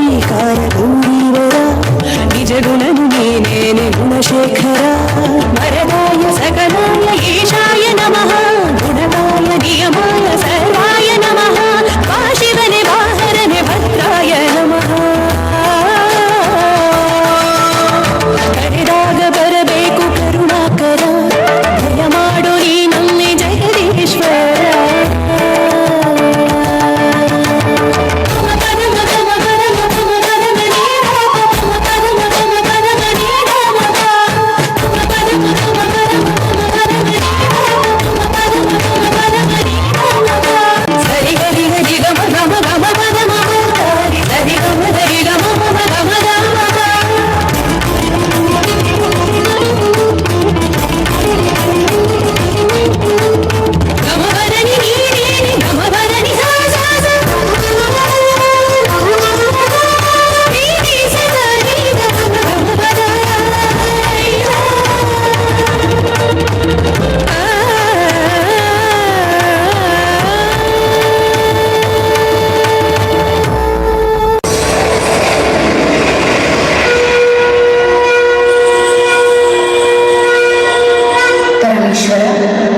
శ్రీకార గౌరీవర నిజ గుణను నేనే గుణశేఖర వరదాయ సకలాయ ఈశాయ నమః గుణదాయ నియమాయ సర్వాయ నమః వాశివనే వాహననే భద్రాయ నమః ಕರೆದಾಗ ಬರಬೇಕು ಕರುಣಾಕರ ಭಯ ಮಾಡು ನೀ ನನ್ನೆ ಜಗದೀಶ್ವರ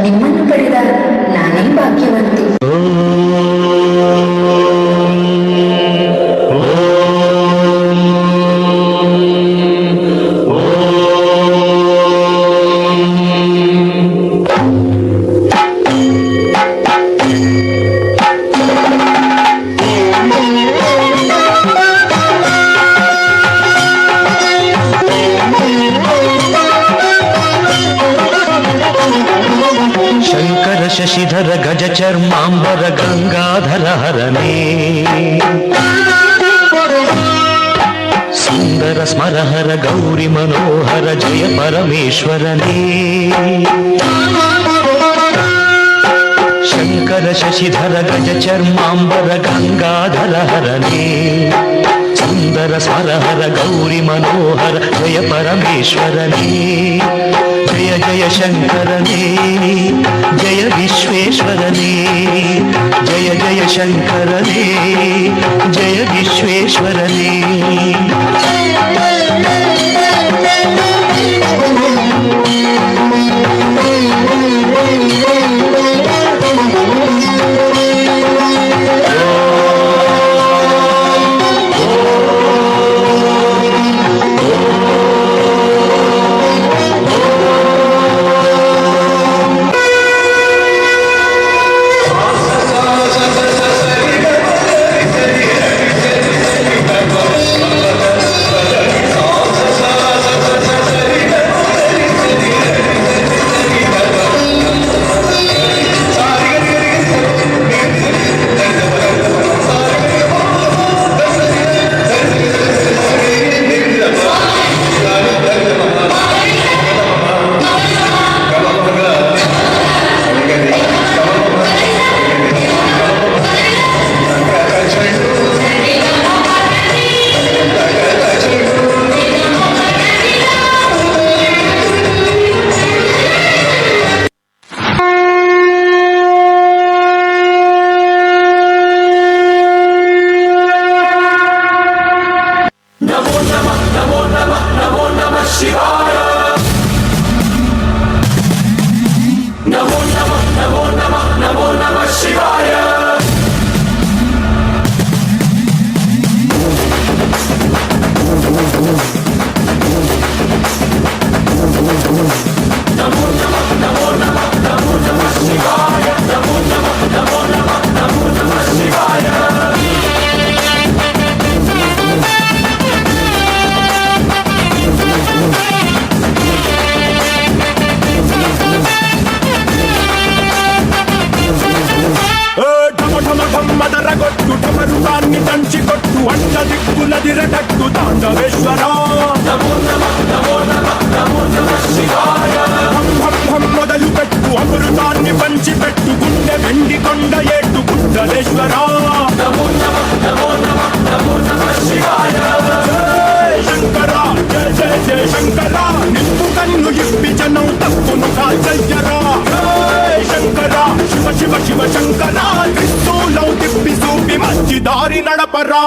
ನಿಮ್ಮನ್ನು ಪಡೆದ ನಾನೇ ಭಾಗ್ಯವಂತೆ. ಶಶಿಧರ ಗಜ ಚರ್ಮಾಂಬರ ಗಂಗಾಧರ ಹರನೇ ಸುಂದರ ಸ್ಮರಹರ ಗೌರಿ ಮನೋಹರ ಜಯ ಪರಮೇಶ್ವರನೇ ಶಂಕರ ಶಶಿಧರ ಗಜ ಚರ್ಮಾಂಬರ ಗಂಗಾಧರ ಹರನೇ ಸುಂದರ ಸ್ಮರಹರ ಗೌರಿ ಮನೋಹರ ಜಯ ಪರಮೇಶ್ವರನೇ ಜಯ ಜಯ ಶಂಕರನೇ ಜಯ ವಿಶ್ವೇಶ್ವರನೇ ಜಯ ಜಯ ಶಂಕರನೇ ಜಯ ವಿಶ್ವೇಶ್ವರನೇ మదరగొట్టు టమరుగాన్ని దంచికొట్టు అడ్డ దిక్కులదిరటట్టు తాండవేశ్వర మొదలు పెట్టు అమృతాన్ని పంచిపెట్టు గుండె వెండి కొండ ఏట్టు గుండలేశ్వర శంకర జయ జయ జయ శంకర నిప్పు కన్ను ఇప్పి జనం తప్పును కాల్చయ్యరా శంకర శివ శివ శివ శంకర త్రిశూలం తిప్పి చూపి మంచి దారి నడపరా